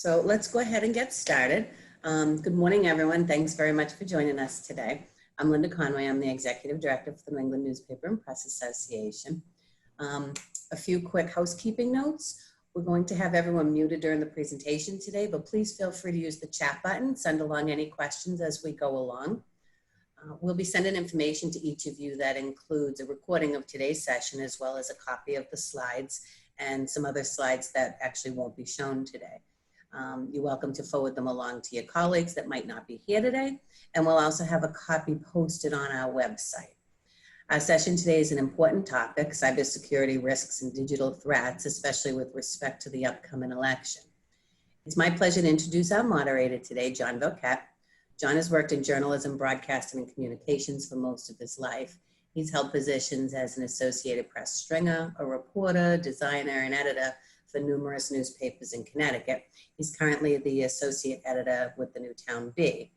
So let's go ahead and get started. Good morning, everyone. Thanks very much for joining us today. I'm Linda Conway. I'm the Executive Director for the New England Newspaper and Press Association. A few quick housekeeping notes. We're going to have everyone muted during the presentation today, but please feel free to use the chat button, send along any questions as we go along. We'll be sending information to each of you that includes a recording of today's session, as well as a copy of the slides and some other slides that actually won't be shown today. You're welcome to forward them along to your colleagues that might not be here today, and we'll also have a copy posted on our website. Our session today is an important topic: cybersecurity risks and digital threats, especially with respect to the upcoming election. It's my pleasure to introduce our moderator today, John Velket. John has worked in journalism, broadcasting, and communications for most of his life. He's held positions as an Associated Press stringer, a reporter, designer, and editor for numerous newspapers in Connecticut. He's currently the associate editor with the Newtown Bee.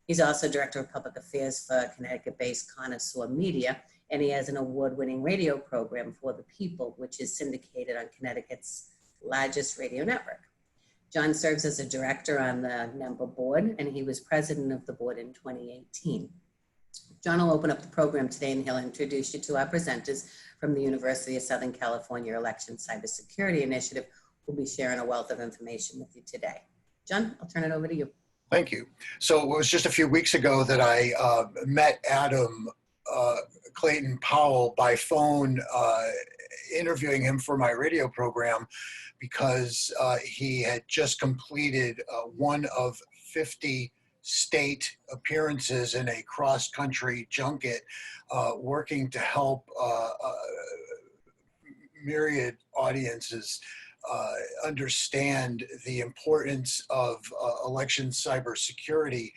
He's also director of public affairs for Connecticut-based Connoisseur Media, and he has an award-winning radio program, For the People, which is syndicated on Connecticut's largest radio network. John serves as a director on the NEMPA board, and he was president of the board in 2018. John will open up the program today, and he'll introduce you to our presenters from the University of Southern California Election Cybersecurity Initiative, who'll be sharing a wealth of information with you today. John, I'll turn it over to you. Thank you. So it was just a few weeks ago that I met Adam Clayton Powell by phone, interviewing him for my radio program, because he had just completed one of 50 state appearances in a cross-country junket, working to help myriad audiences understand the importance of election cybersecurity.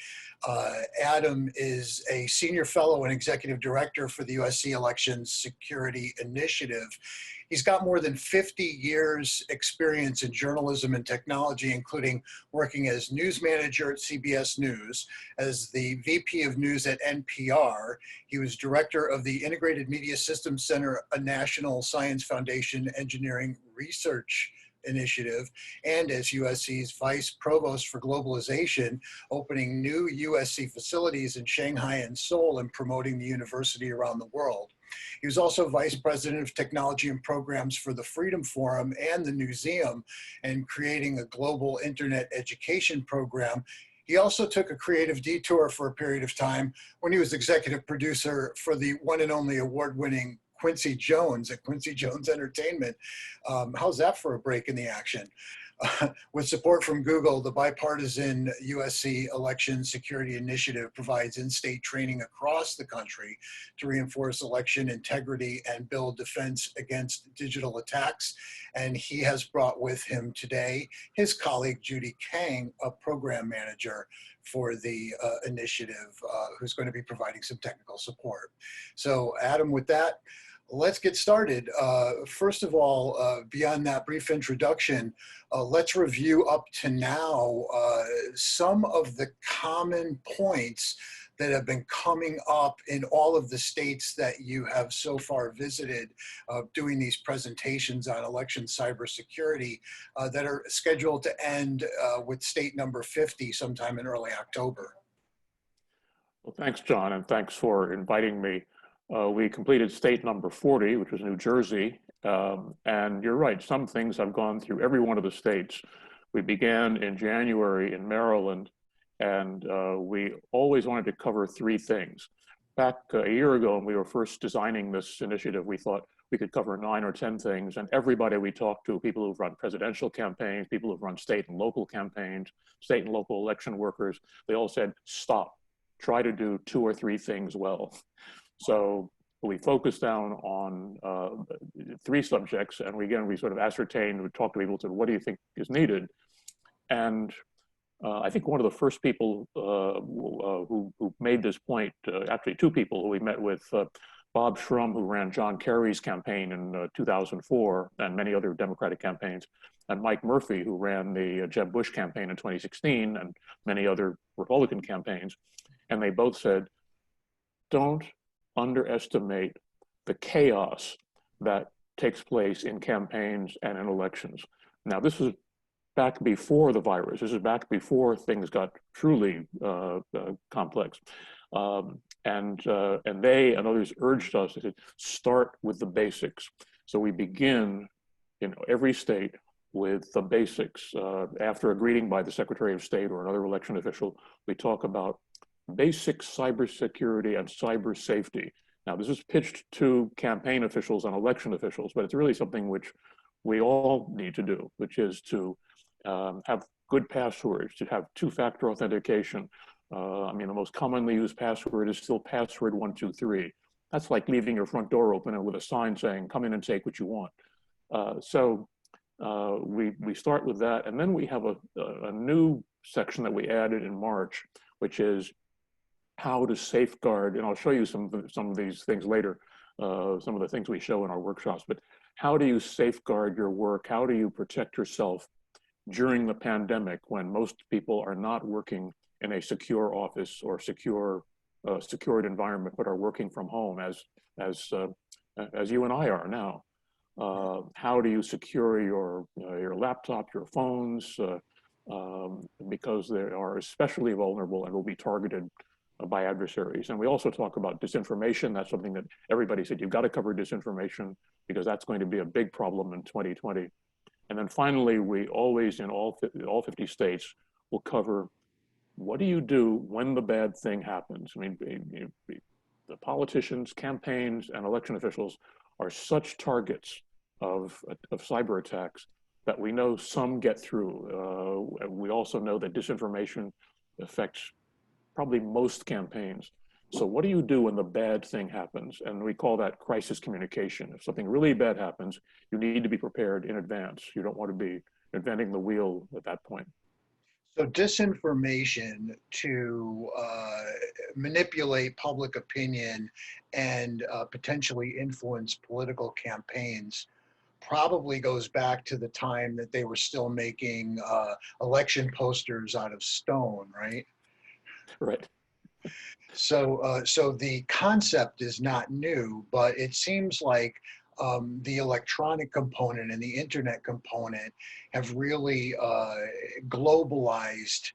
Adam is a senior fellow and executive director for the USC Election Security Initiative. He's got more than 50 years experience in journalism and technology, including working as news manager at CBS News, as the VP of News at NPR. He was director of the Integrated Media Systems Center, a National Science Foundation Engineering Research Initiative, and as USC's Vice Provost for Globalization, opening new USC facilities in Shanghai and Seoul and promoting the university around the world. He was also Vice President of Technology and Programs for the Freedom Forum and the Newseum, and creating a global internet education program. He also took a creative detour for a period of time when he was executive producer for the one and only award-winning Quincy Jones at Quincy Jones Entertainment. How's that for a break in the action? With support from Google, the bipartisan USC Election Security Initiative provides in-state training across the country to reinforce election integrity and build defense against digital attacks. And he has brought with him today his colleague, Judy Kang, a program manager for the initiative, who's going to be providing some technical support. So Adam, with that, let's get started. First of all, beyond that brief introduction, let's review up to now some of the common points that have been coming up in all of the states that you have so far visited, doing these presentations on election cybersecurity that are scheduled to end with state number 50 sometime in early October. Well, thanks, John, and thanks for inviting me. We completed state number 40, which was New Jersey, and you're right, some things have gone through every one of the states. We began in January in Maryland, and we always wanted to cover three things. Back a year ago, when we were first designing this initiative, we thought we could cover 9 or 10 things, and everybody we talked to, people who've run presidential campaigns, people who've run state and local campaigns, state and local election workers, they all said, stop, try to do 2 or 3 things well. So we focused down on 3 subjects, and we sort of ascertained, we talked to people, said, what do you think is needed? And I think one of the first people who made this point, actually 2 people who we met with, Bob Shrum, who ran John Kerry's campaign in 2004 and many other Democratic campaigns, and Mike Murphy, who ran the Jeb Bush campaign in 2016 and many other Republican campaigns. And they both said, don't underestimate the chaos that takes place in campaigns and in elections. Now, this is back before the virus. This is back before things got truly complex. And they and others urged us to start with the basics. So we begin, every state with the basics. After a greeting by the Secretary of State or another election official, we talk about basic cybersecurity and cyber safety. Now, this is pitched to campaign officials and election officials, but it's really something which we all need to do, which is to have good passwords, to have two-factor authentication. I mean, the most commonly used password is still password 123. That's like leaving your front door open and with a sign saying, come in and take what you want. So we start with that. And then we have a new section that we added in March, which is how to safeguard, and I'll show you some of these things later, some of the things we show in our workshops, but how do you safeguard your work? How do you protect yourself during the pandemic when most people are not working in a secure office or secured environment, but are working from home as you and I are now? How do you secure your laptop, your phones, because they are especially vulnerable and will be targeted by adversaries. And we also talk about disinformation. That's something that everybody said, you've got to cover disinformation because that's going to be a big problem in 2020. And then finally, we always, in all 50 states, will cover what do you do when the bad thing happens? I mean, the politicians, campaigns, and election officials are such targets of cyber attacks that we know some get through. We also know that disinformation affects probably most campaigns. So what do you do when the bad thing happens? And we call that crisis communication. If something really bad happens, you need to be prepared in advance. You don't want to be inventing the wheel at that point. So disinformation to manipulate public opinion and potentially influence political campaigns probably goes back to the time that they were still making election posters out of stone, right? Right. So, so the concept is not new, but it seems like the electronic component and the internet component have really globalized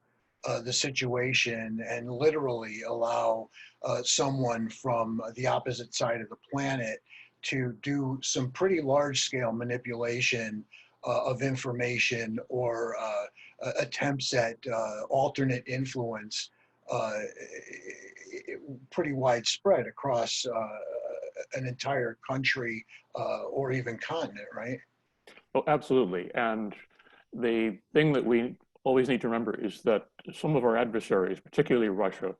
the situation and literally allow someone from the opposite side of the planet to do some pretty large-scale manipulation of information or attempts at alternate influence, pretty widespread across an entire country or even continent, right? Oh, absolutely. And the thing that we always need to remember is that some of our adversaries, particularly Russia,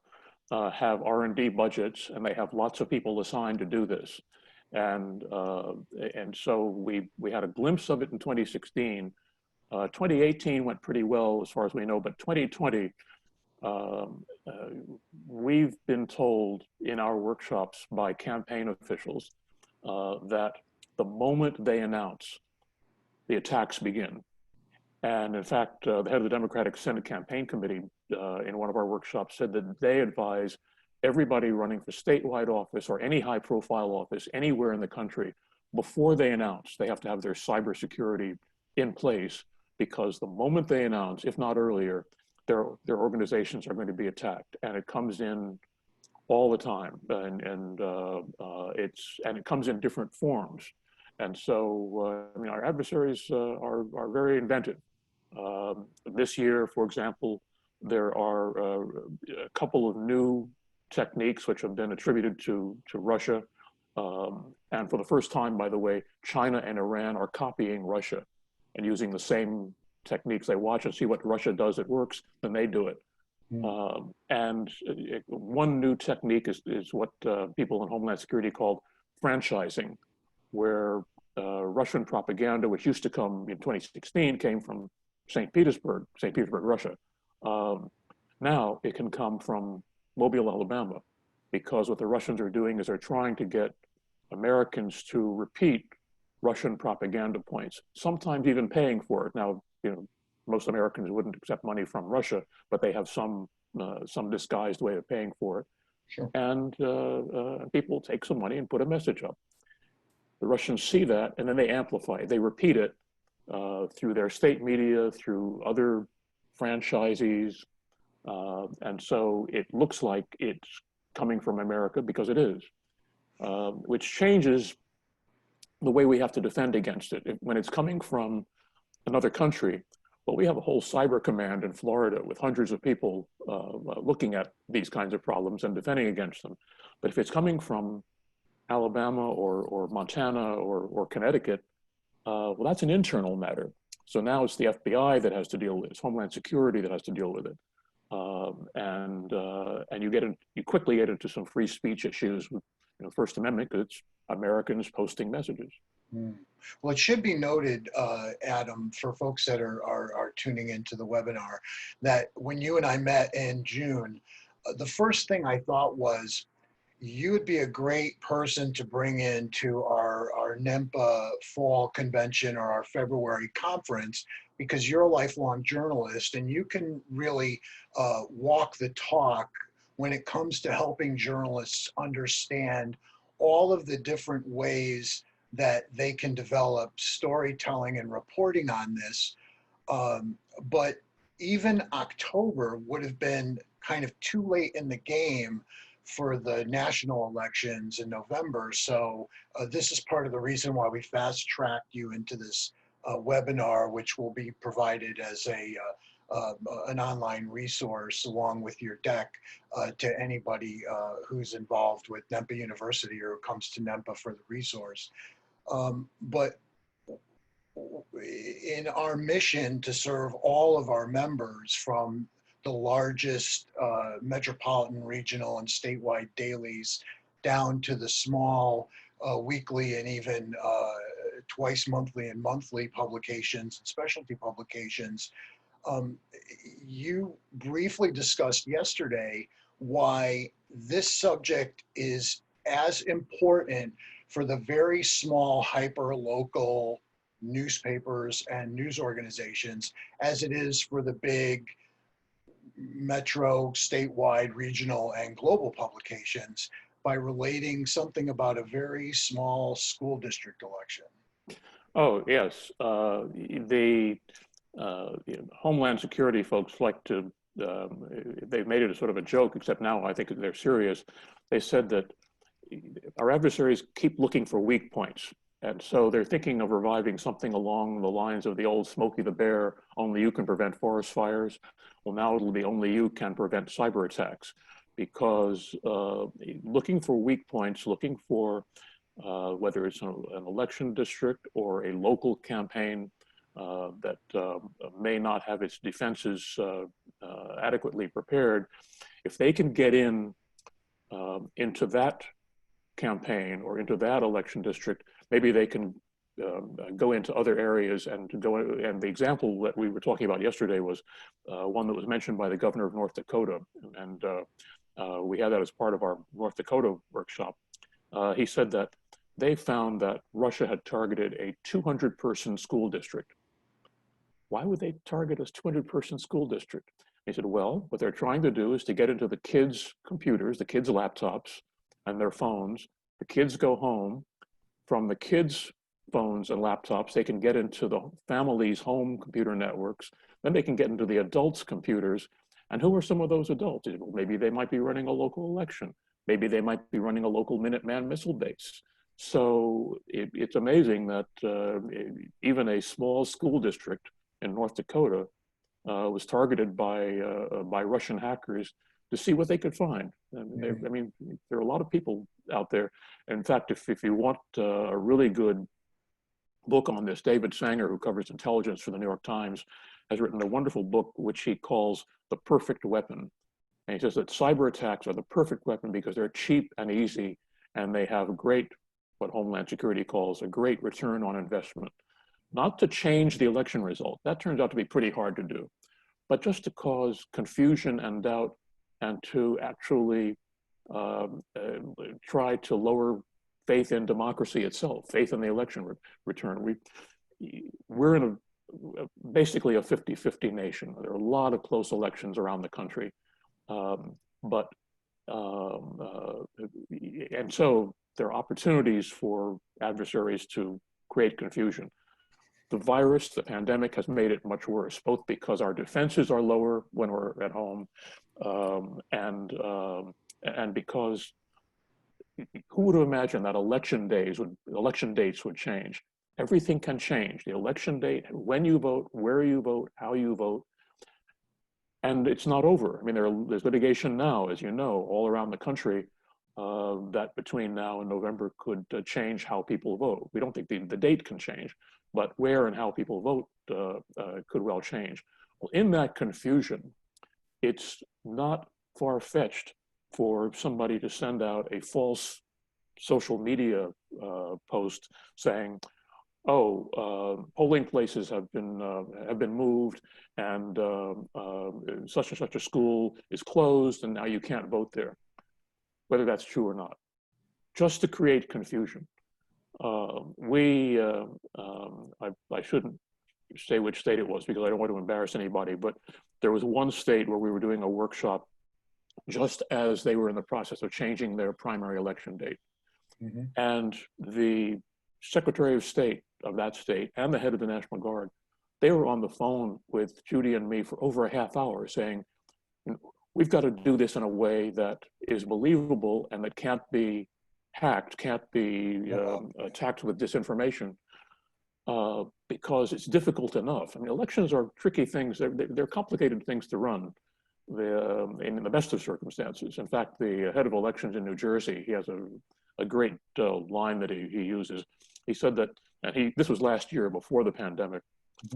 have R&D budgets and they have lots of people assigned to do this. And so we had a glimpse of it in 2016. 2018 went pretty well as far as we know, but 2020, we've been told in our workshops by campaign officials that the moment they announce, the attacks begin. And in fact, the head of the Democratic Senate Campaign Committee in one of our workshops said that they advise everybody running for statewide office or any high profile office anywhere in the country, before they announce, they have to have their cybersecurity in place, because the moment they announce, if not earlier, their organizations are going to be attacked. And it comes in all the time, and it comes in different forms. And so, I mean, our adversaries are very inventive. This year, for example, there are a couple of new techniques which have been attributed to Russia. And for the first time, by the way, China and Iran are copying Russia and using the same techniques. They watch and see what Russia does, it works, then they do it. And one new technique is what people in Homeland Security call franchising, where Russian propaganda, which used to come in 2016, came from St. Petersburg, Russia. Now it can come from Mobile, Alabama, because what the Russians are doing is they're trying to get Americans to repeat Russian propaganda points, sometimes even paying for it. Now, you know, most Americans wouldn't accept money from Russia, but they have some disguised way of paying for it. Sure. And people take some money and put a message up. The Russians see that, and then they amplify it. They repeat it through their state media, through other franchisees. And so it looks like it's coming from America because it is, which changes the way we have to defend against it. When it's coming from another country, well, we have a whole cyber command in Florida with hundreds of people looking at these kinds of problems and defending against them. But if it's coming from Alabama or Montana or Connecticut, well, that's an internal matter. So now it's the FBI that has to deal with it. It's Homeland Security that has to deal with it. And you quickly get into some free speech issues with First Amendment, because it's Americans posting messages. Well, it should be noted, Adam, for folks that are tuning into the webinar, that when you and I met in June, the first thing I thought was, you would be a great person to bring into our NEMPA fall convention or our February conference, because you're a lifelong journalist and you can really walk the talk when it comes to helping journalists understand all of the different ways that they can develop storytelling and reporting on this. But even October would have been kind of too late in the game for the national elections in November. So this is part of the reason why we fast tracked you into this webinar, which will be provided as an online resource along with your deck to anybody who's involved with NEMPA University or comes to NEMPA for the resource. But in our mission to serve all of our members, from the largest metropolitan, regional, and statewide dailies down to the small weekly and even twice monthly and monthly publications and specialty publications, you briefly discussed yesterday why this subject is as important for the very small hyper-local newspapers and news organizations as it is for the big metro, statewide, regional, and global publications, by relating something about a very small school district election. Oh, yes. The Homeland Security folks like to, they've made it a sort of a joke, except now I think they're serious. They said that our adversaries keep looking for weak points. And so they're thinking of reviving something along the lines of the old Smokey the Bear, only you can prevent forest fires. Well, now it'll be only you can prevent cyber attacks, because looking for weak points, looking for whether it's an election district or a local campaign that may not have its defenses adequately prepared, if they can get into that campaign or into that election district, maybe they can go into other areas and go. And the example that we were talking about yesterday was one that was mentioned by the governor of North Dakota, and we had that as part of our North Dakota workshop. He said that they found that Russia had targeted a 200-person school district. Why would they target a 200-person school district? He said, well, what they're trying to do is to get into the kids' computers, the kids' laptops, and their phones. The kids go home. From the kids' phones and laptops, they can get into the family's home computer networks. Then they can get into the adults' computers. And who are some of those adults? Maybe they might be running a local election. Maybe they might be running a local Minuteman missile base. So it's amazing that even a small school district in North Dakota was targeted by Russian hackers to see what they could find. I mean, there are a lot of people out there. In fact, if you want a really good book on this, David Sanger, who covers intelligence for the New York Times, has written a wonderful book which he calls The Perfect Weapon. And he says that cyber attacks are the perfect weapon because they're cheap and easy, and they have a great, what Homeland Security calls a great return on investment. Not to change the election result. That turns out to be pretty hard to do, but just to cause confusion and doubt, and to actually try to lower faith in democracy itself, faith in the election return. We're in basically a 50-50 nation. There are a lot of close elections around the country. And so there are opportunities for adversaries to create confusion. the virus, the pandemic has made it much worse, both because our defenses are lower when we're at home, and because who would have imagined that election dates would change? Everything can change. The election date, when you vote, where you vote, how you vote, and it's not over. I mean, there's litigation now, as you know, all around the country that between now and November could change how people vote. We don't think the date can change, but where and how people vote could well change. Well, in that confusion, it's not far-fetched for somebody to send out a false social media post saying, "Oh, polling places have been moved, and such and such a school is closed, and now you can't vote there," whether that's true or not, just to create confusion. I shouldn't say which state it was because I don't want to embarrass anybody, but there was one state where we were doing a workshop just as they were in the process of changing their primary election date. Mhm. And the Secretary of State of that state and the head of the National Guard, they were on the phone with Judy and me for over a half hour saying, we've got to do this in a way that is believable and that can't be hacked, can't be attacked with disinformation, because it's difficult enough. I mean, elections are tricky things. They're complicated things to run in the best of circumstances. In fact, the head of elections in New Jersey, he has a great line that he uses. He said that, and this was last year before the pandemic,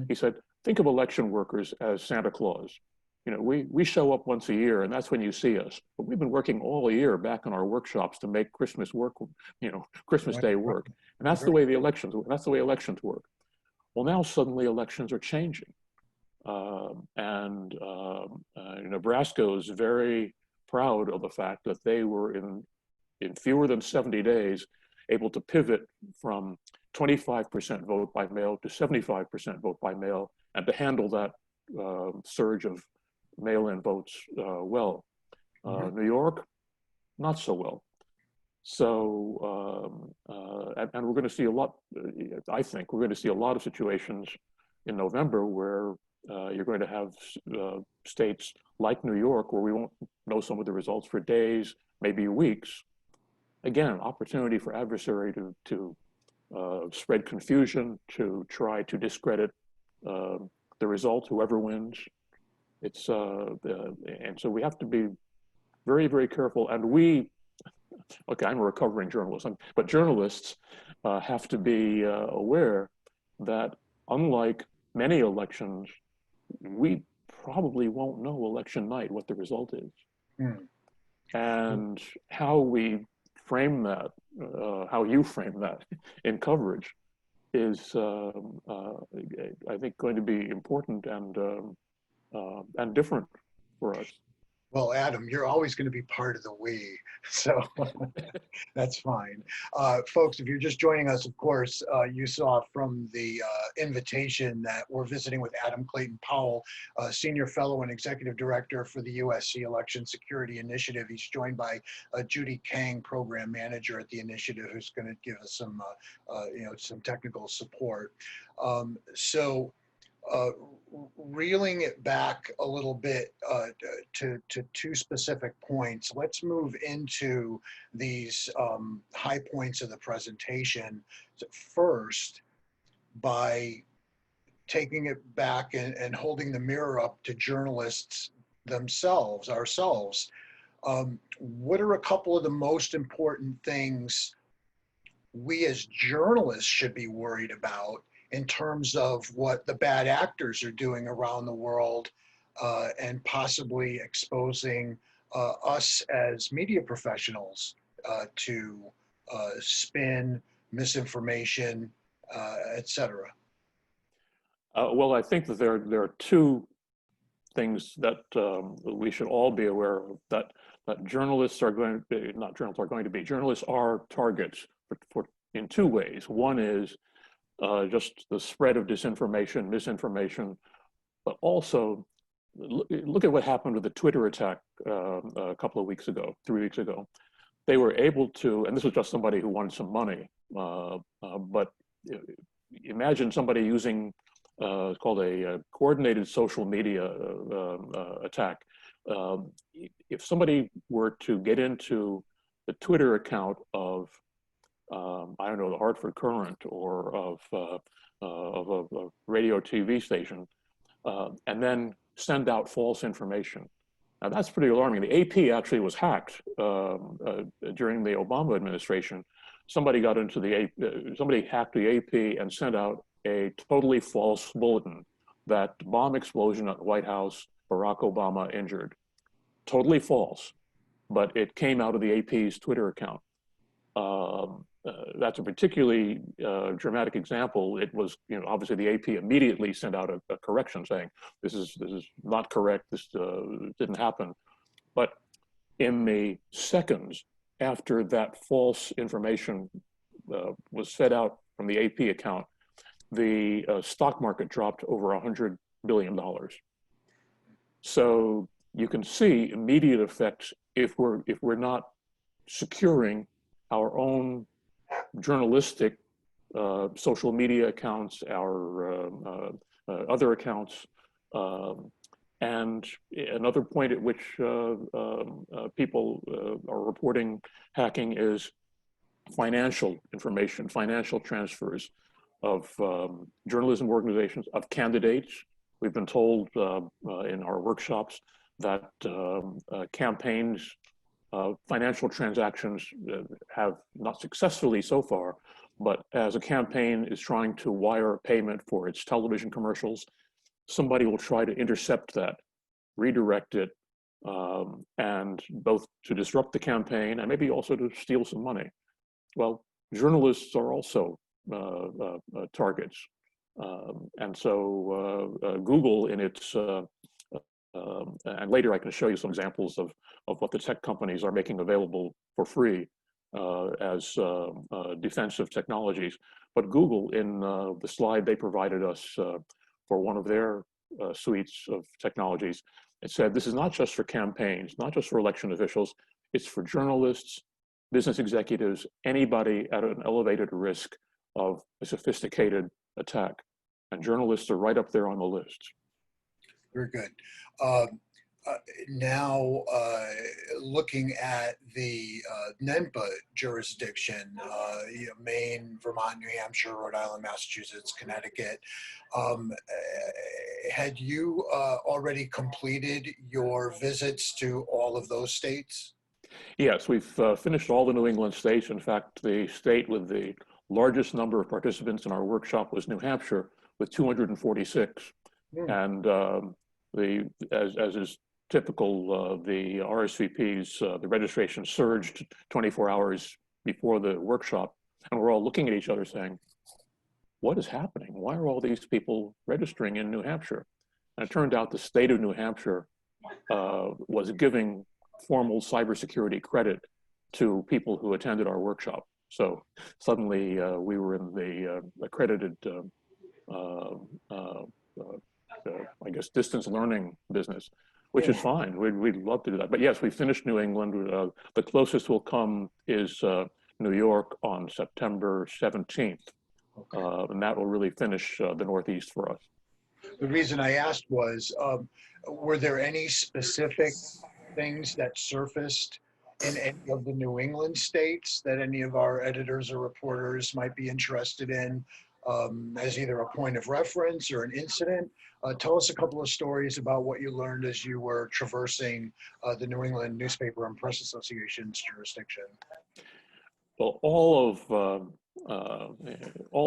he said, think of election workers as Santa Claus. You know, we show up once a year and that's when you see us. But we've been working all year back in our workshops to make Christmas work, Christmas Day work. And that's the way elections work. Well, now suddenly elections are changing. Nebraska is very proud of the fact that they were in fewer than 70 days able to pivot from 25% vote by mail to 75% vote by mail, and to handle that surge of mail-in votes well. New York, not so well. So, and we're going to see a lot, I think we're going to see a lot of situations in November where you're going to have states like New York where we won't know some of the results for days, maybe weeks. Again, opportunity for adversary to spread confusion, to try to discredit the result, whoever wins. It's and so we have to be very, very careful. And okay, I'm a recovering journalist, but journalists have to be aware that unlike many elections, we probably won't know election night what the result is. And how we frame that, how you frame that in coverage is, I think, going to be important and different for us. Well, Adam, you're always going to be part of the we, so that's fine. Folks, if you're just joining us, of course, you saw from the invitation that we're visiting with Adam Clayton Powell, Senior Fellow and Executive Director for the USC Election Security Initiative. He's joined by Judy Kang, Program Manager at the initiative, who's going to give us some, some technical support. Reeling it back a little bit to two specific points, let's move into these high points of the presentation. First, by taking it back and holding the mirror up to journalists themselves, ourselves, what are a couple of the most important things we as journalists should be worried about in terms of what the bad actors are doing around the world and possibly exposing us as media professionals to spin, misinformation, etc.? Well, I think that there are two things that we should all be aware of, that journalists are going to be, not journalists are going to be, journalists are targets in two ways. One is just the spread of disinformation, misinformation, but also look at what happened with the Twitter attack a couple of weeks ago, 3 weeks ago. They were able to, and this was just somebody who wanted some money, but imagine somebody using it's called a coordinated social media attack. If somebody were to get into the Twitter account of, I don't know, the Hartford Courant or of a radio TV station, and then send out false information. Now that's pretty alarming. The AP actually was hacked during the Obama administration. Somebody got into the AP, somebody hacked the AP and sent out a totally false bulletin that bomb explosion at the White House, Barack Obama injured. Totally false, but it came out of the AP's Twitter account. That's a particularly dramatic example. It was, obviously the AP immediately sent out a correction saying this is not correct. This didn't happen. But in the seconds after that false information was fed out from the AP account, the stock market dropped over $100 billion. So you can see immediate effects if we're not securing our own journalistic social media accounts, our other accounts. And another point at which people are reporting hacking is financial information, financial transfers of journalism organizations, of candidates. We've been told in our workshops that campaigns, financial transactions have not successfully so far, but as a campaign is trying to wire a payment for its television commercials, somebody will try to intercept that, redirect it, and both to disrupt the campaign and maybe also to steal some money. Well, journalists are also targets. And so Google in its, and later I can show you some examples of what the tech companies are making available for free as defensive technologies. But Google, in the slide they provided us for one of their suites of technologies, it said this is not just for campaigns, not just for election officials, it's for journalists, business executives, anybody at an elevated risk of a sophisticated attack. And journalists are right up there on the list. Very good. Now, looking at the NENPA jurisdiction, Maine, Vermont, New Hampshire, Rhode Island, Massachusetts, Connecticut, had you already completed your visits to all of those states? Yes, we've finished all the New England states. In fact, the state with the largest number of participants in our workshop was New Hampshire with 246. And as is typical, the RSVPs, the registration surged 24 hours before the workshop. And we're all looking at each other saying, what is happening? Why are all these people registering in New Hampshire? And it turned out the state of New Hampshire was giving formal cybersecurity credit to people who attended our workshop. So suddenly we were in the accredited, I guess, distance learning business, which is fine. We'd love to do that. But yes, we finished New England. The closest we'll come is New York on September 17th. Okay. And that will really finish the Northeast for us. The reason I asked was, were there any specific things that surfaced in any of the New England states that any of our editors or reporters might be interested in as either a point of reference or an incident? Tell us a couple of stories about what you learned as you were traversing the New England Newspaper and Press Association's jurisdiction. Well, all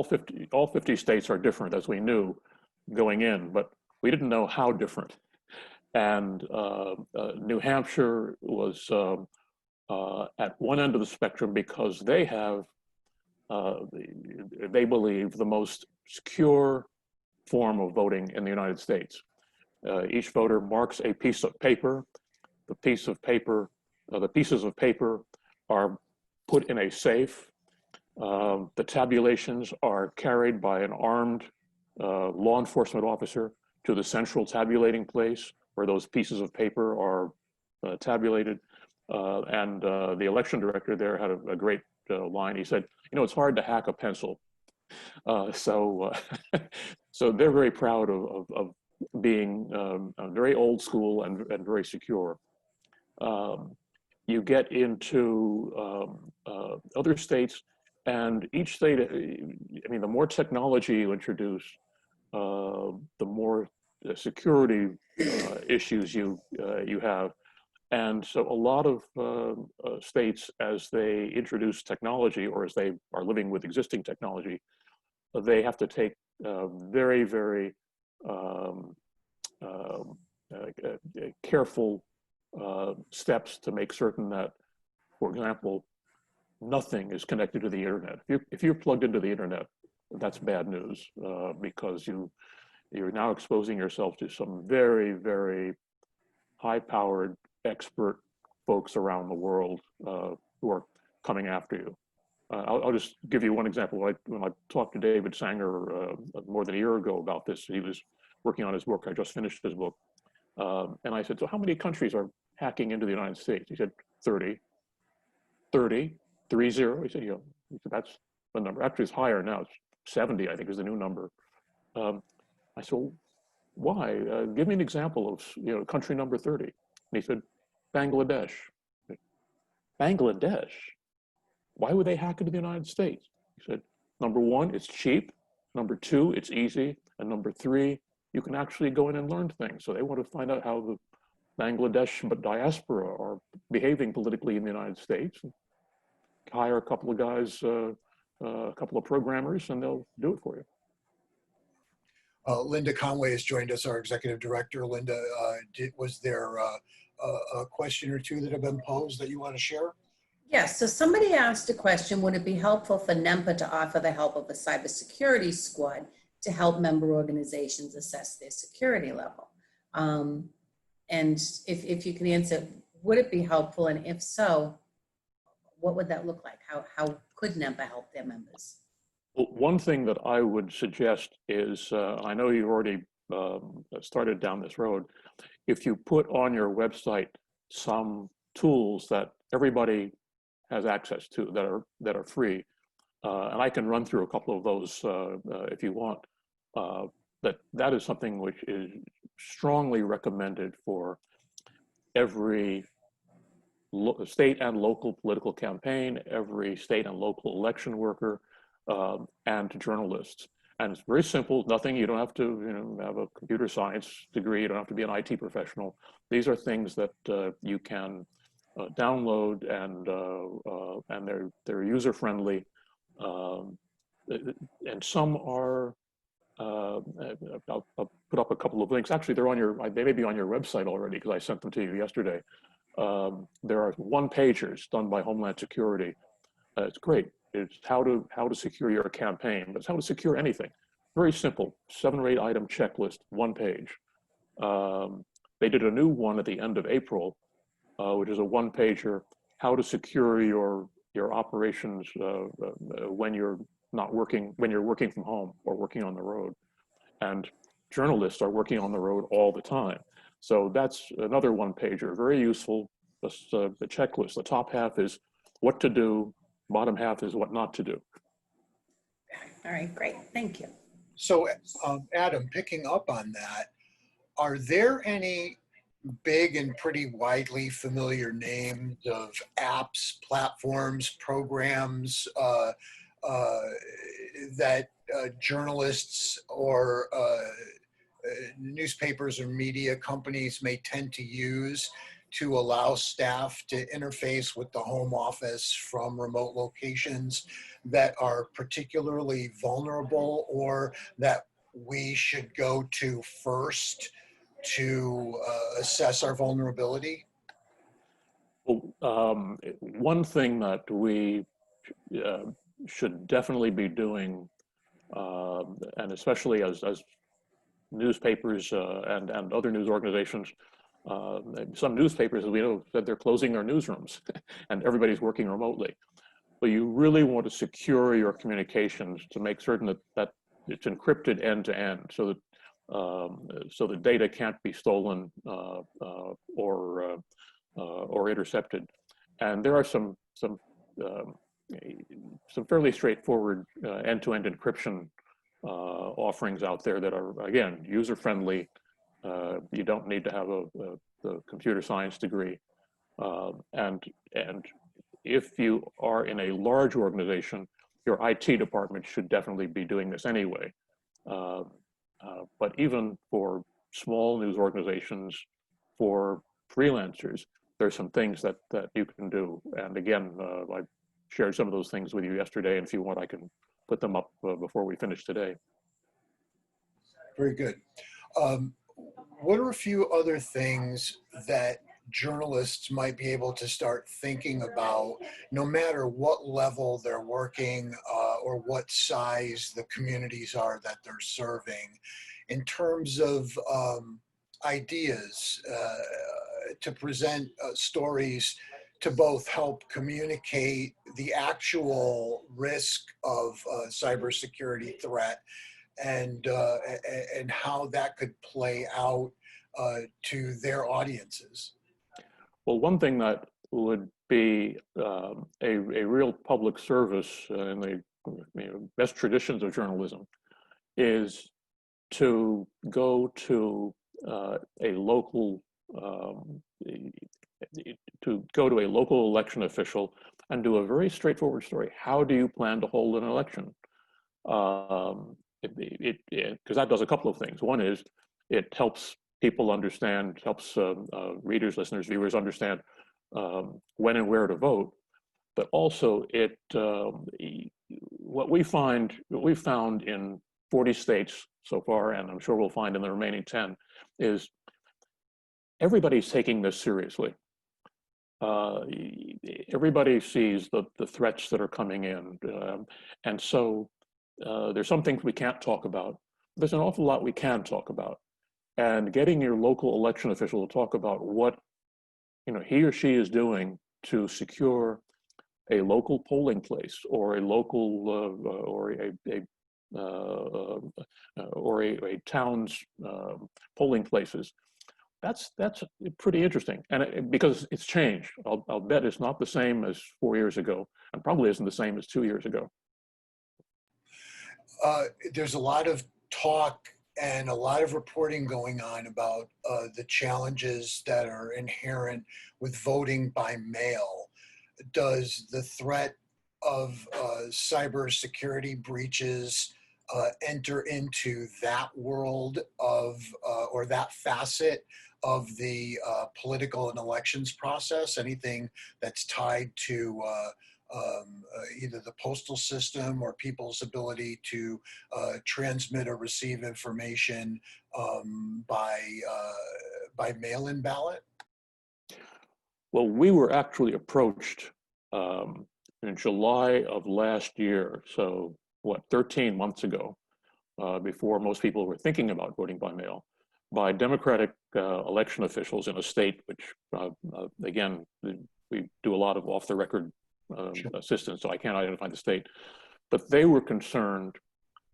50 states are different, as we knew going in, but we didn't know how different. And New Hampshire was at one end of the spectrum because they have, they believe, the most secure form of voting in the United States. Each voter marks a piece of paper. The pieces of paper are put in a safe. The tabulations are carried by an armed law enforcement officer to the central tabulating place where those pieces of paper are tabulated. And the election director there had a great line. He said, it's hard to hack a pencil. So they're very proud of being very old school and very secure. You get into other states, and each state, I mean, the more technology you introduce, the more security issues you have. And so a lot of states, as they introduce technology or as they are living with existing technology, they have to take very, very careful steps to make certain that, for example, nothing is connected to the internet. If you're plugged into the internet, that's bad news because you're now exposing yourself to some very, very high-powered expert folks around the world who are coming after you. I'll just give you one example. When I talked to David Sanger more than a year ago about this, he was working on his book. I just finished his book. And I said, so how many countries are hacking into the United States? He said, 30. 30? 30? He said, yeah. He said, that's the number. Actually, it's higher now. It's 70, I think, is the new number. I said, well, why? Give me an example of country number 30. And he said, Bangladesh. Bangladesh? Why would they hack into the United States? He said, number one, it's cheap. Number two, it's easy. And number three, you can actually go in and learn things. So they want to find out how the Bangladesh diaspora are behaving politically in the United States. Hire a couple of guys, a couple of programmers, and they'll do it for you. Linda Conway has joined us, our executive director. Linda, was there a question or two that have been posed that you want to share? Yes, so somebody asked a question, would it be helpful for NEMPA to offer the help of a cybersecurity squad to help member organizations assess their security level? And if you can answer, would it be helpful? And if so, what would that look like? How could NEMPA help their members? Well, one thing that I would suggest is, I know you already started down this road, if you put on your website some tools that everybody has access to that are free, and I can run through a couple of those if you want, that is something which is strongly recommended for every state and local political campaign, every state and local election worker, and journalists. And it's very simple, nothing, you don't have to have a computer science degree, you don't have to be an IT professional. These are things that you can download, and they're user-friendly. And some are, I'll put up a couple of links. Actually, they may be on your website already because I sent them to you yesterday. There are one-pagers done by Homeland Security. It's great. It's how to secure your campaign, but it's how to secure anything. Very simple, 7 or 8 item checklist, 1 page. They did a new one at the end of April, which is a 1-pager, how to secure your operations when you're not working, when you're working from home or working on the road. And journalists are working on the road all the time. So that's another 1-pager, very useful. Just the checklist. The top half is what to do, bottom half is what not to do. All right, great, thank you. So Adam, picking up on that, are there any big and pretty widely familiar names of apps, platforms, programs that journalists or newspapers or media companies may tend to use to allow staff to interface with the home office from remote locations that are particularly vulnerable, or that we should go to first to assess our vulnerability? Well, one thing that we should definitely be doing, and especially as newspapers and other news organizations, some newspapers, as we know, said they're closing their newsrooms and everybody's working remotely. But you really want to secure your communications to make certain that it's encrypted end to end, so the data can't be stolen or intercepted. And there are some some fairly straightforward end-to-end encryption offerings out there that are, again, user-friendly. You don't need to have the computer science degree. And if you are in a large organization, your IT department should definitely be doing this anyway. But even for small news organizations, for freelancers, there's some things that you can do. And again, I shared some of those things with you yesterday, and if you want, I can put them up before we finish today. Very good. What are a few other things that journalists might be able to start thinking about, no matter what level they're working or what size the communities are that they're serving, in terms of ideas to present stories to both help communicate the actual risk of cybersecurity threat and how that could play out to their audiences? Well, one thing that would be a real public service in the best traditions of journalism is to go to a local election official and do a very straightforward story. How do you plan to hold an election? Because that does a couple of things. One is it helps people understand, helps readers, listeners, viewers understand when and where to vote. But also, what we found in 40 states so far, and I'm sure we'll find in the remaining 10, is everybody's taking this seriously. Everybody sees the threats that are coming in, and so there's some things we can't talk about. There's an awful lot we can talk about. And getting your local election official to talk about what he or she is doing to secure a local polling place or a local or a town's polling places, that's pretty interesting. And because it's changed, I'll bet it's not the same as 4 years ago, and probably isn't the same as 2 years ago. There's a lot of talk and a lot of reporting going on about the challenges that are inherent with voting by mail. Does the threat of cybersecurity breaches enter into that world of or that facet of the political and elections process? Anything that's tied to either the postal system or people's ability to transmit or receive information by mail-in ballot? Well, we were actually approached in July of last year, so 13 months ago, before most people were thinking about voting by mail, by Democratic election officials in a state which, again, we do a lot of off-the-record assistance, so I can't identify the state, but they were concerned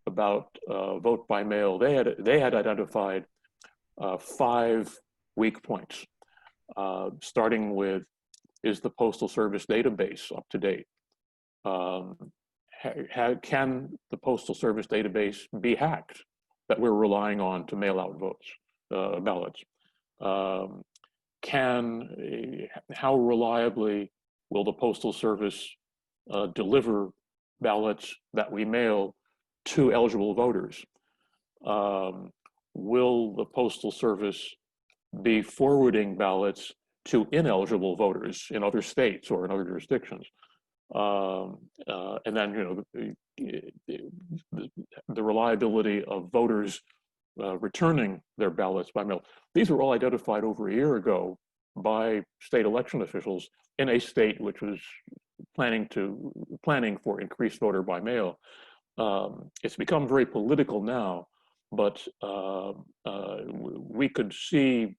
about vote by mail. They had identified 5 weak points, starting with, is the Postal Service database up to date? Can the Postal Service database be hacked that we're relying on to mail out ballots? How reliably will the Postal Service deliver ballots that we mail to eligible voters? Will the Postal Service be forwarding ballots to ineligible voters in other states or in other jurisdictions? And then, the reliability of voters returning their ballots by mail. These were all identified over a year ago by state election officials in a state which was planning for increased voter by mail. It's become very political now, but we could see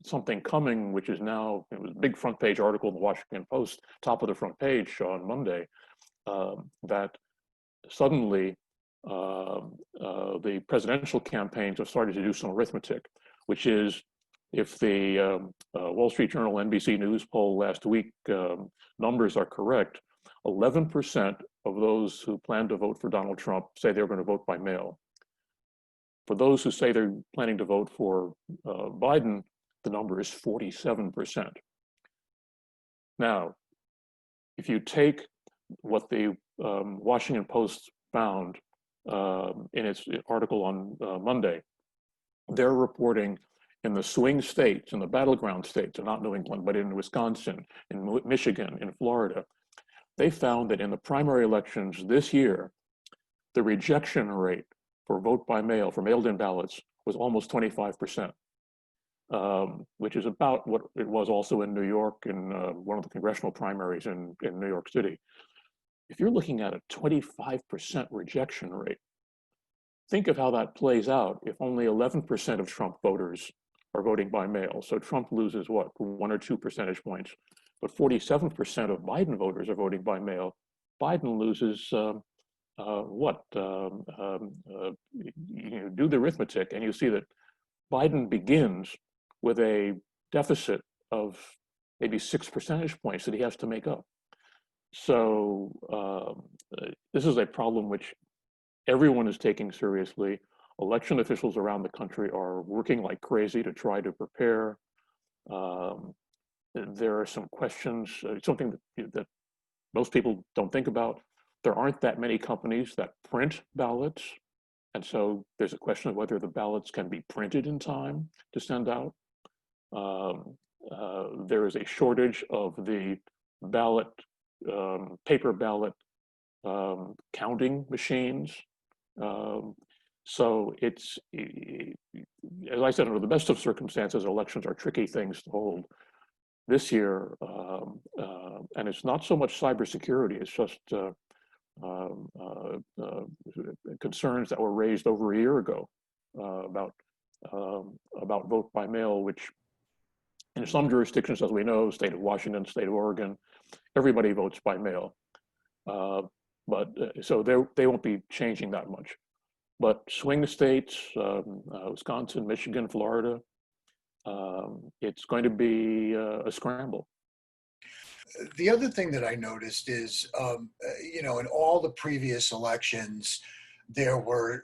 something coming, which is now, it was a big front page article in the Washington Post, top of the front page on Monday, that suddenly the presidential campaigns have started to do some arithmetic, which is, if the Wall Street Journal NBC News poll last week numbers are correct, 11% of those who plan to vote for Donald Trump say they're going to vote by mail. For those who say they're planning to vote for Biden, the number is 47%. Now, if you take what the Washington Post found in its article on Monday, they're reporting in the swing states, in the battleground states, not New England, but in Wisconsin, in Michigan, in Florida, they found that in the primary elections this year, the rejection rate for vote by mail, for mailed-in ballots, was almost 25%, which is about what it was also in New York in one of the congressional primaries in New York City. If you're looking at a 25% rejection rate, think of how that plays out if only 11% of Trump voters are voting by mail. So Trump loses what, 1 or 2 percentage points, but 47% of Biden voters are voting by mail. Biden loses what? You do the arithmetic and you see that Biden begins with a deficit of maybe 6 percentage points that he has to make up. So this is a problem which everyone is taking seriously. Election officials around the country are working like crazy to try to prepare. There are some questions, something that most people don't think about. There aren't that many companies that print ballots. And so there's a question of whether the ballots can be printed in time to send out. There is a shortage of the ballot, paper ballot counting machines. So it's, as I said, under the best of circumstances, elections are tricky things to hold this year. And it's not so much cybersecurity, it's just concerns that were raised over a year ago about vote by mail, which in some jurisdictions, as we know, state of Washington, state of Oregon, everybody votes by mail. So they won't be changing that much. But swing states, Wisconsin, Michigan, Florida, it's going to be a scramble. The other thing that I noticed is, in all the previous elections, there were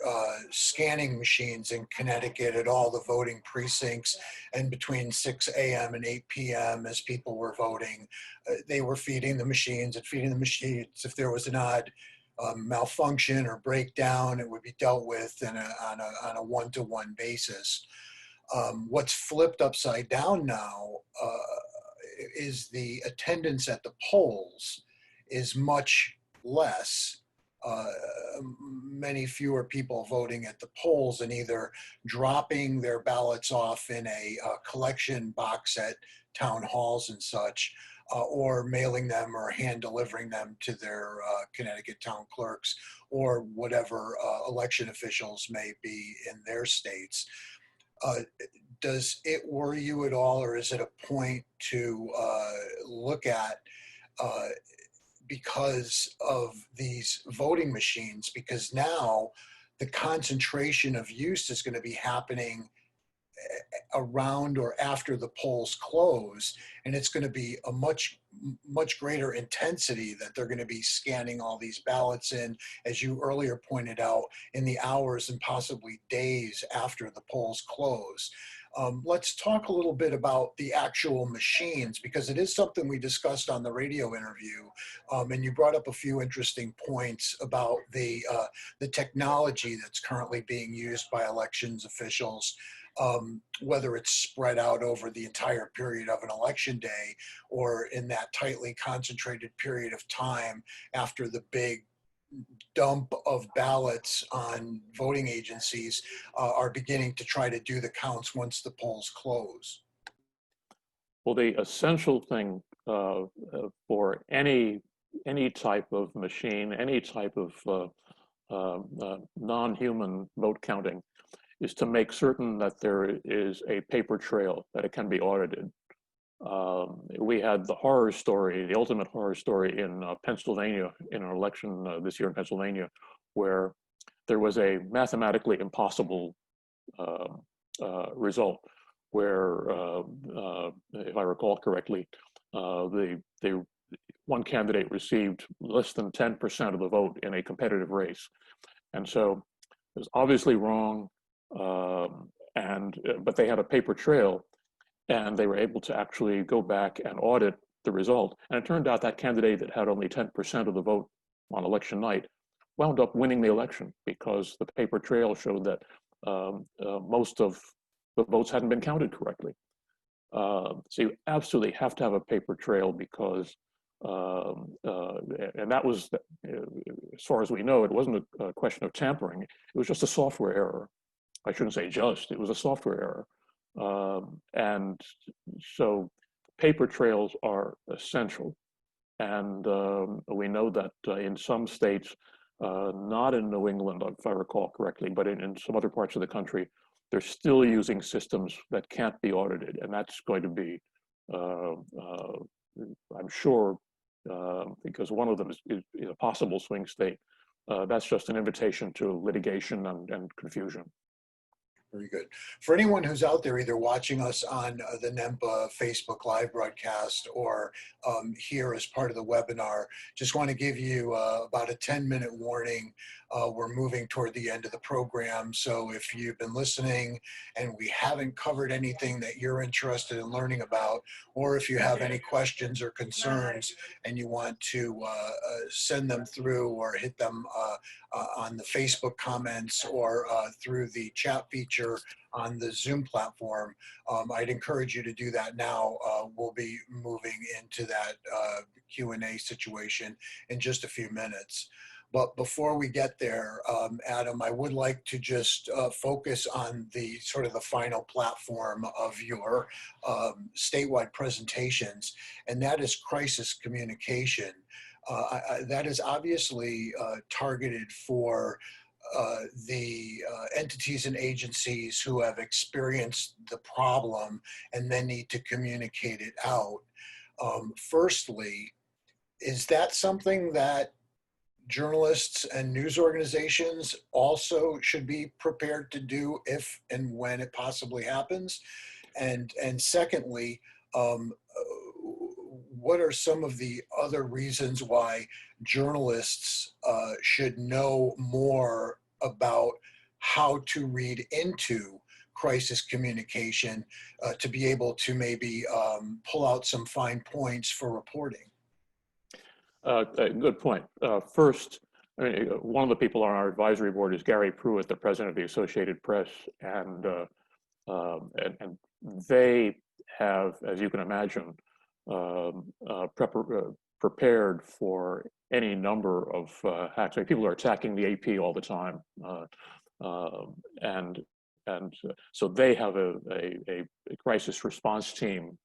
scanning machines in Connecticut at all the voting precincts, and between 6 a.m. and 8 p.m. as people were voting, they were feeding the machines and feeding the machines. If there was an odd malfunction or breakdown, it would be dealt with on a one-to-one basis. What's flipped upside down now is the attendance at the polls is much less. Many fewer people voting at the polls and either dropping their ballots off in a collection box at town halls and such, or mailing them or hand delivering them to their Connecticut town clerks or whatever election officials may be in their states. Does it worry you at all, or is it a point to look at because of these voting machines? Because now the concentration of use is going to be happening around or after the polls close, and it's going to be a much greater intensity that they're going to be scanning all these ballots in, as you earlier pointed out, in the hours and possibly days after the polls close. Let's talk a little bit about the actual machines, because it is something we discussed on the radio interview, and you brought up a few interesting points about the technology that's currently being used by elections officials, whether it's spread out over the entire period of an election day or in that tightly concentrated period of time after the big dump of ballots on voting agencies are beginning to try to do the counts once the polls close. Well, the essential thing for any type of machine, any type of non-human vote counting, is to make certain that there is a paper trail, that it can be audited. We had the horror story, the ultimate horror story in Pennsylvania, in an election this year in Pennsylvania, where there was a mathematically impossible result, where, if I recall correctly, the one candidate received less than 10% of the vote in a competitive race. And so it was obviously wrong, but they had a paper trail, and they were able to actually go back and audit the result. And it turned out that candidate that had only 10% of the vote on election night wound up winning the election because the paper trail showed that most of the votes hadn't been counted correctly. So you absolutely have to have a paper trail because, and that was, as far as we know, it wasn't a question of tampering. It was just a software error. I shouldn't say just, it was a software error. And so paper trails are essential. And we know that in some states, not in New England, if I recall correctly, but in some other parts of the country, they're still using systems that can't be audited. And that's going to be, I'm sure, because one of them is a possible swing state, that's just an invitation to litigation and confusion. Very good. For anyone who's out there either watching us on the NEMPA Facebook Live broadcast or here as part of the webinar, just want to give you about a 10-minute warning. We're moving toward the end of the program. So if you've been listening and we haven't covered anything that you're interested in learning about, or if you have any questions or concerns and you want to send them through or hit them on the Facebook comments or through the chat feature on the Zoom platform, I'd encourage you to do that now. We'll be moving into that Q&A situation in just a few minutes. But before we get there, Adam, I would like to just focus on the sort of the final platform of your statewide presentations, and that is crisis communication. That is obviously targeted for the entities and agencies who have experienced the problem and then need to communicate it out. Firstly, is that something that journalists and news organizations also should be prepared to do if and when it possibly happens? And secondly, what are some of the other reasons why journalists should know more about how to read into crisis communication to be able to maybe pull out some fine points for reporting? Good point. First, I mean, one of the people on our advisory board is Gary Pruitt, the president of the Associated Press, and they have, as you can imagine, prepared for any number of hacks. I mean, people are attacking the AP all the time, and so they have a crisis response team.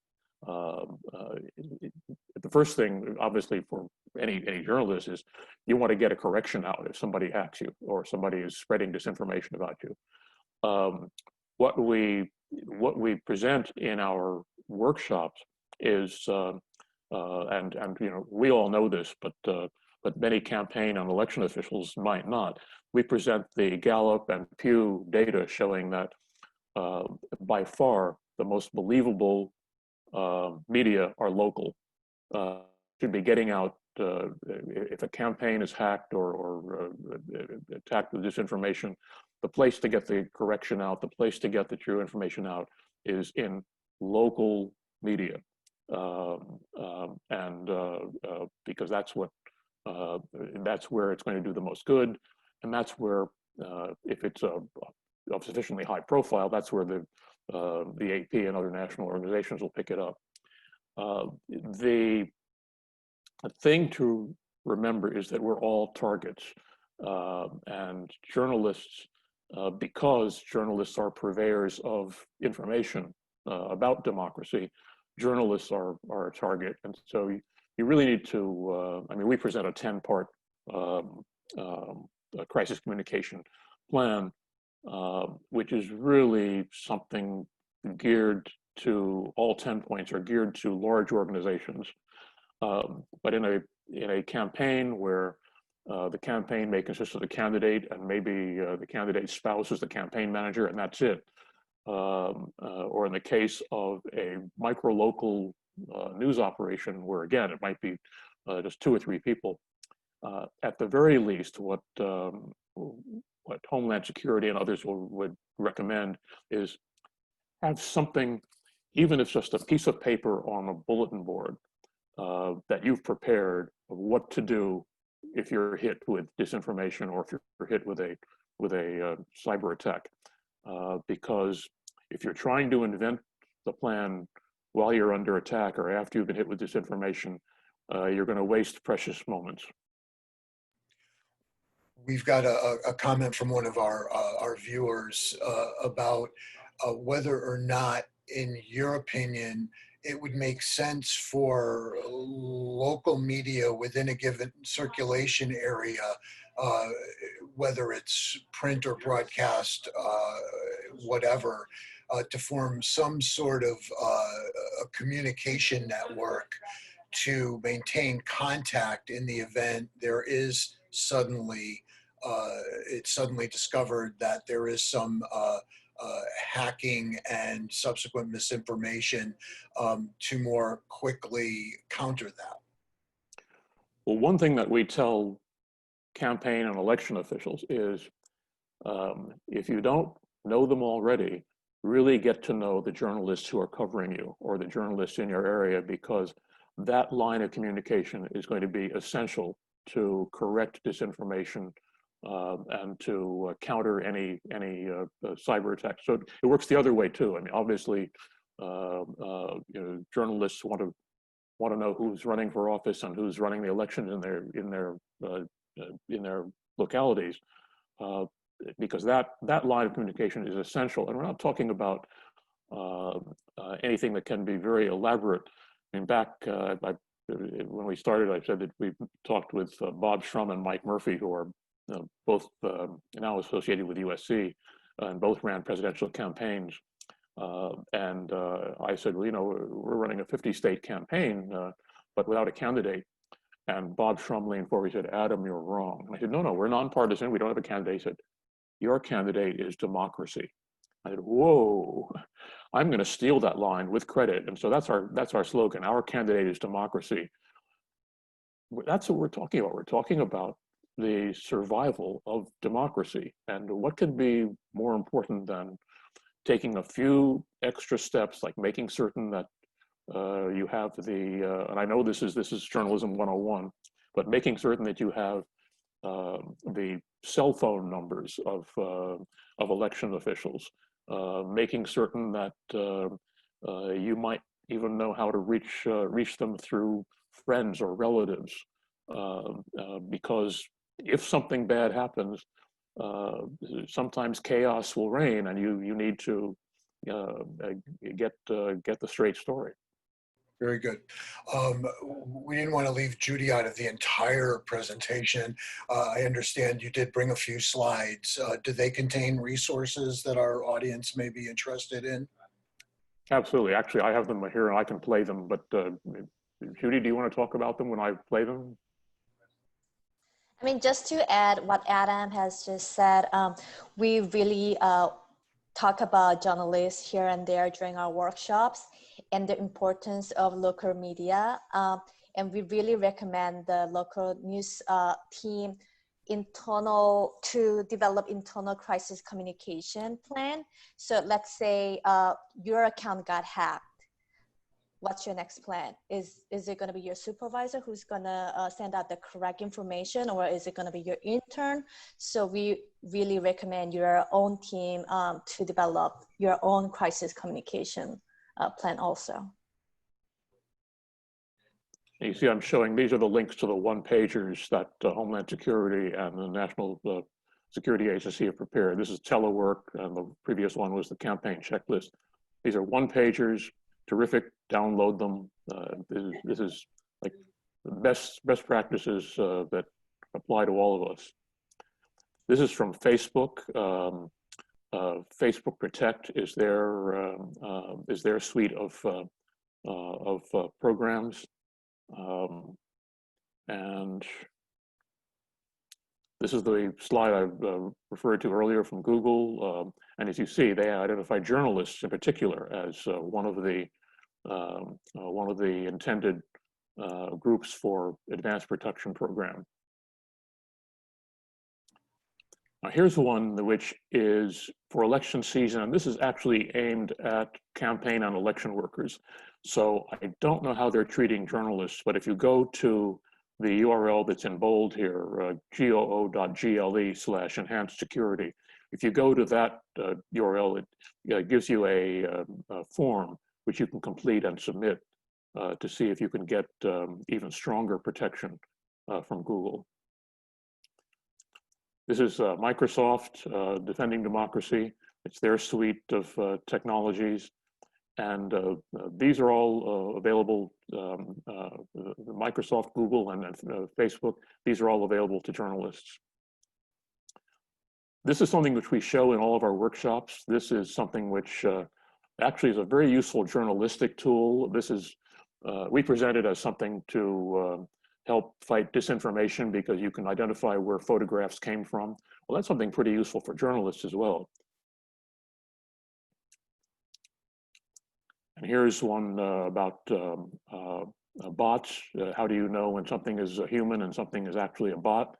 The first thing, obviously, for any journalist is you want to get a correction out if somebody hacks you or somebody is spreading disinformation about you. What we present in our workshops is, and you know, we all know this, but many campaign and election officials might not. We present the Gallup and Pew data showing that by far the most believable media are local. Should be getting out if a campaign is hacked or attacked with disinformation. The place to get the correction out, the place to get the true information out, is in local media, because that's where it's going to do the most good, and that's where if it's of sufficiently high profile, that's where the AP and other national organizations will pick it up. The thing to remember is that we're all targets, and journalists, because journalists are purveyors of information about democracy, journalists are a target. And so you really need to, I mean, we present a 10-part crisis communication plan, which is really something geared to, all 10 points are geared to large organizations. But in a campaign where the campaign may consist of the candidate and maybe the candidate's spouse is the campaign manager and that's it, or in the case of a micro-local news operation where, again, it might be just 2 or 3 people. At the very least, what Homeland Security and others would recommend is have something, even if it's just a piece of paper on a bulletin board that you've prepared of what to do if you're hit with disinformation or if you're hit with a cyber attack. Because if you're trying to invent the plan while you're under attack or after you've been hit with disinformation, you're going to waste precious moments. We've got a comment from one of our viewers about whether or not, in your opinion, it would make sense for local media within a given circulation area, whether it's print or broadcast, whatever, to form some sort of a communication network to maintain contact in the event there is suddenly it's suddenly discovered that there is some hacking and subsequent misinformation, to more quickly counter that? Well, one thing that we tell campaign and election officials is if you don't know them already, really get to know the journalists who are covering you or the journalists in your area, because that line of communication is going to be essential to correct disinformation and to counter any cyber attacks. So it works the other way too. I mean, obviously, journalists want to know who's running for office and who's running the elections in their localities, because that line of communication is essential. And we're not talking about anything that can be very elaborate. I mean, back when we started, I said that we talked with Bob Shrum and Mike Murphy, who are both now associated with USC, and both ran presidential campaigns. And I said, well, we're running a 50-state campaign, but without a candidate. And Bob Shrum leaned forward. He said, Adam, you're wrong. And I said, no, we're nonpartisan. We don't have a candidate. He said, your candidate is democracy. I said, whoa, I'm going to steal that line with credit. And so that's our slogan. Our candidate is democracy. That's what we're talking about. We're talking about the survival of democracy. And what could be more important than taking a few extra steps, like making certain that you have and I know this is journalism 101, but making certain that you have the cell phone numbers of election officials, making certain that you might even know how to reach them through friends or relatives, because if something bad happens, sometimes chaos will reign, and you need to get the straight story. Very good. We didn't want to leave Judy out of the entire presentation. I understand you did bring a few slides. Do they contain resources that our audience may be interested in? Absolutely. Actually, I have them here and I can play them, but Judy, do you want to talk about them when I play them? I mean, just to add what Adam has just said, we really talk about journalists here and there during our workshops and the importance of local media. And we really recommend the local news team to develop internal crisis communication plan. So let's say your account got hacked. What's your next plan? Is it going to be your supervisor who's going to send out the correct information, or is it going to be your intern? So we really recommend your own team to develop your own crisis communication plan also. You see, I'm showing, these are the links to the one-pagers that Homeland Security and the National Security Agency have prepared. This is telework, and the previous one was the campaign checklist. These are one-pagers, terrific, download them. This is like the best practices that apply to all of us. This is from Facebook. Facebook Protect is their suite of programs. And this is the slide I referred to earlier from Google. And as you see, they identify journalists in particular as one of the intended groups for advanced protection program. Now here's one which is for election season, and this is actually aimed at campaign and election workers. So I don't know how they're treating journalists, but if you go to the URL that's in bold here, goo.gle/enhanced security, if you go to that URL, it gives you a form which you can complete and submit to see if you can get even stronger protection from Google. This is Microsoft Defending Democracy. It's their suite of technologies. And these are all available, Microsoft, Google, and Facebook. These are all available to journalists. This is something which we show in all of our workshops. This is something which actually is a very useful journalistic tool. This is, we present it as something to help fight disinformation because you can identify where photographs came from. Well, that's something pretty useful for journalists as well. And here's one about bots. How do you know when something is a human and something is actually a bot?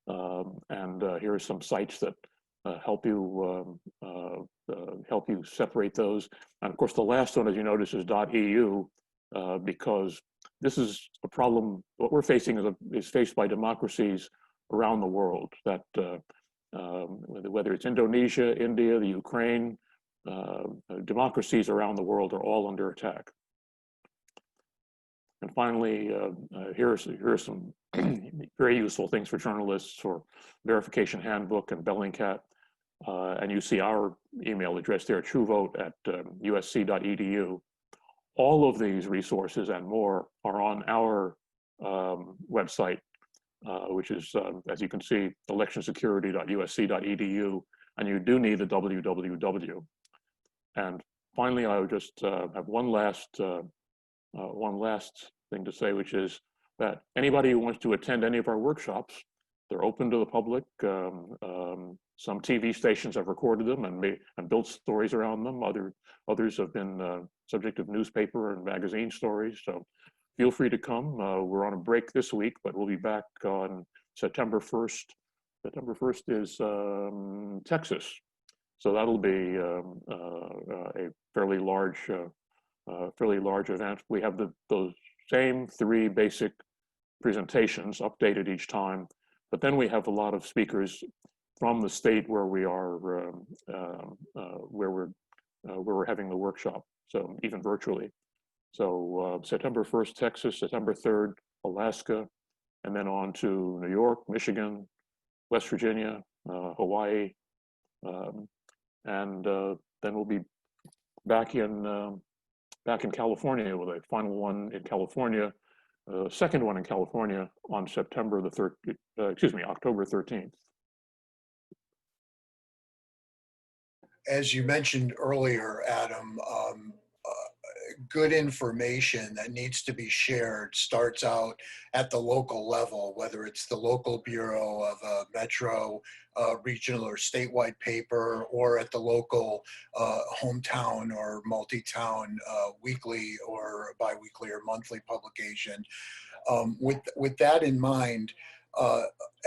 Here are some sites that help you separate those. And of course, the last one, as you notice, is .eu, because this is a problem. What we're facing is faced by democracies around the world. That whether it's Indonesia, India, the Ukraine, democracies around the world are all under attack. And finally, here are some very useful things for journalists for Verification Handbook and Bellingcat. And you see our email address there, truevote@usc.edu. All of these resources and more are on our website, which is, as you can see, electionsecurity.usc.edu, and you do need the www. And finally, I would just have one last thing to say, which is that anybody who wants to attend any of our workshops, they're open to the public. Some TV stations have recorded them and built stories around them. Others have been subject of newspaper and magazine stories. So feel free to come. We're on a break this week, but we'll be back on September 1st. September 1st is Texas. So that'll be a fairly large event. We have those same 3 basic presentations updated each time, but then we have a lot of speakers from the state where we are, where we're having the workshop. So even virtually. So September 1st, Texas, September 3rd, Alaska, and then on to New York, Michigan, West Virginia, Hawaii, and then we'll be back in California with a final one in California, second one in California on October 13th. As you mentioned earlier, Adam, good information that needs to be shared starts out at the local level, whether it's the local bureau of a metro, regional or statewide paper, or at the local hometown or multi-town weekly or biweekly or monthly publication. With that in mind,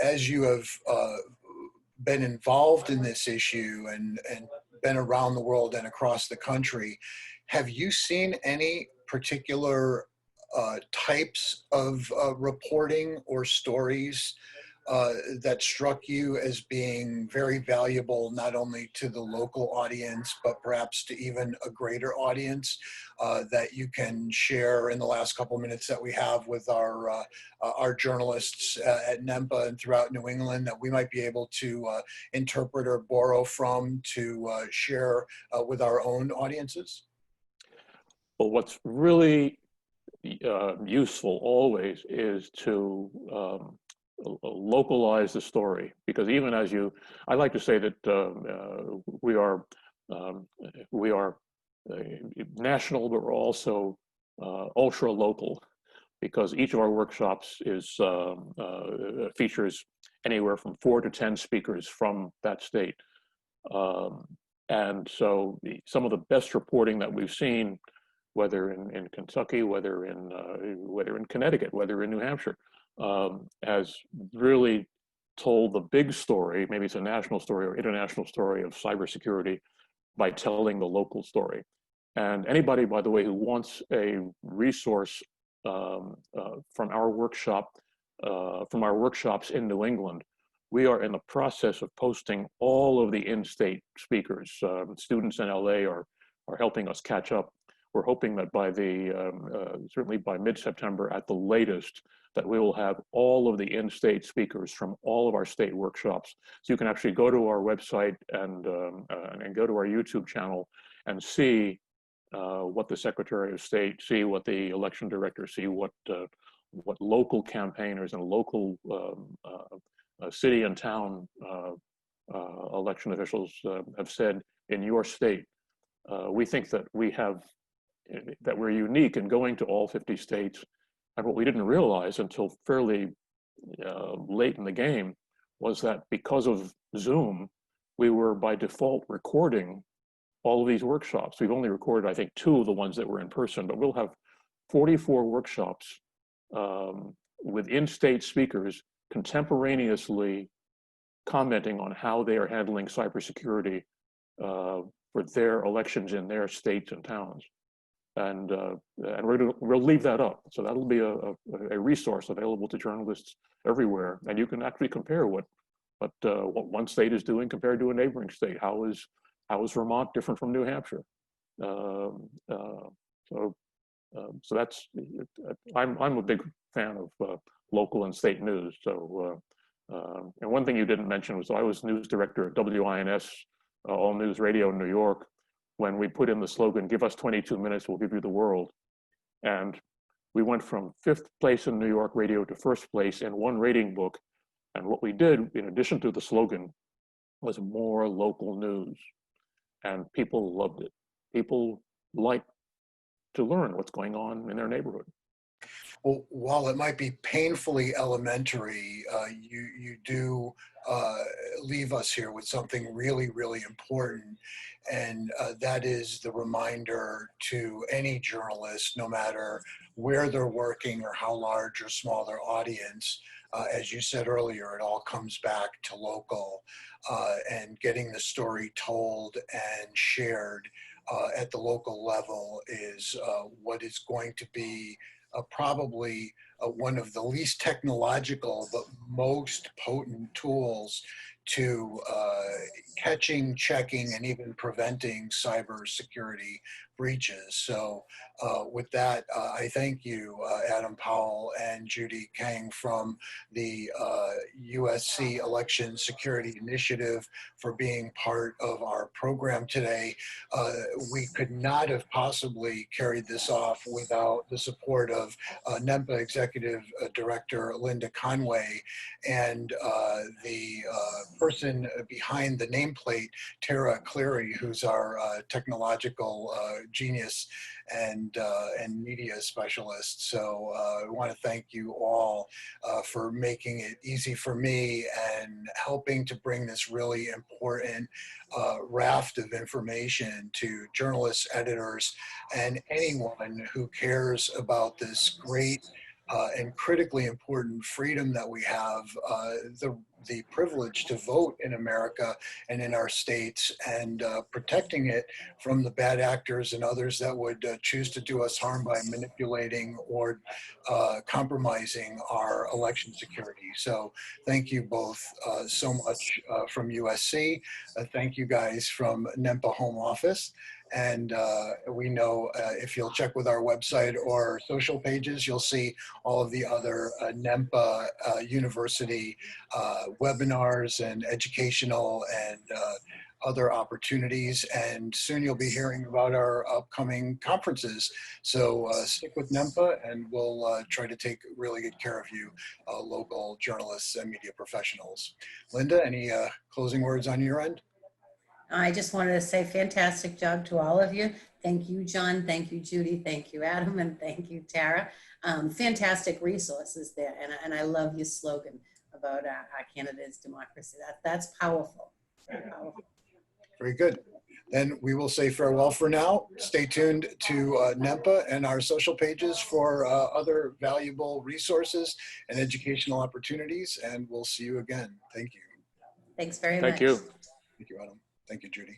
as you have been involved in this issue and been around the world and across the country, have you seen any particular types of reporting or stories that struck you as being very valuable, not only to the local audience, but perhaps to even a greater audience that you can share in the last couple of minutes that we have with our journalists at NEMPA and throughout New England that we might be able to interpret or borrow from to share with our own audiences? Well, what's really useful always is to localize the story, because even as I like to say that we are national, but we're also ultra local, because each of our workshops features anywhere from 4 to 10 speakers from that state. And so some of the best reporting that we've seen whether in Kentucky, whether in Connecticut, whether in New Hampshire, has really told the big story. Maybe it's a national story or international story of cybersecurity by telling the local story. And anybody, by the way, who wants a resource from our workshop, from our workshops in New England, we are in the process of posting all of the in-state speakers. Students in LA are helping us catch up. We're hoping that by certainly by mid-September at the latest, that we will have all of the in-state speakers from all of our state workshops. So you can actually go to our website and go to our YouTube channel and see what the Secretary of State, see what the election director, see what local campaigners and local city and town election officials have said in your state. We think that we're unique in going to all 50 states. And what we didn't realize until fairly late in the game was that because of Zoom, we were by default recording all of these workshops. We've only recorded, I think, 2 of the ones that were in person, but we'll have 44 workshops with in-state speakers contemporaneously commenting on how they are handling cybersecurity for their elections in their states and towns. And we'll leave that up. So that'll be a resource available to journalists everywhere. And you can actually compare what one state is doing compared to a neighboring state. How is Vermont different from New Hampshire? So that's, I'm a big fan of local and state news. So, and one thing you didn't mention was I was news director at WINS, All News Radio in New York, when we put in the slogan, "Give us 22 minutes, we'll give you the world." And we went from 5th place in New York radio to 1st place in one rating book. And what we did, in addition to the slogan, was more local news. And people loved it. People like to learn what's going on in their neighborhood. Well, while it might be painfully elementary, you do leave us here with something really, really important. And that is the reminder to any journalist, no matter where they're working or how large or small their audience. As you said earlier, it all comes back to local and getting the story told and shared at the local level is what is going to be probably one of the least technological but most potent tools to catching, checking, and even preventing cybersecurity breaches. So with that, I thank you, Adam Powell and Judy Kang from the USC Election Security Initiative for being part of our program today. We could not have possibly carried this off without the support of NEMPA Executive Director Linda Conway and the person behind the nameplate, Tara Cleary, who's our technological genius and media specialist. So I want to thank you all for making it easy for me and helping to bring this really important raft of information to journalists, editors, and anyone who cares about this great and critically important freedom that we have, the privilege to vote in America and in our states, and protecting it from the bad actors and others that would choose to do us harm by manipulating or compromising our election security. So thank you both so much from USC. Thank you guys from NEMPA Home Office. And we know if you'll check with our website or social pages, you'll see all of the other NEMPA University webinars and educational and other opportunities. And soon you'll be hearing about our upcoming conferences. So stick with NEMPA and we'll try to take really good care of you, local journalists and media professionals. Linda, any closing words on your end? I just wanted to say fantastic job to all of you. Thank you, John. Thank you, Judy. Thank you, Adam. And thank you, Tara. Fantastic resources there. And I love your slogan about our Canada's democracy. That's powerful. Very powerful. Very good. Then we will say farewell for now. Stay tuned to NEMPA and our social pages for other valuable resources and educational opportunities, and we'll see you again. Thank you. Thanks very much. Thank you. Thank you, Adam. Thank you, Judy.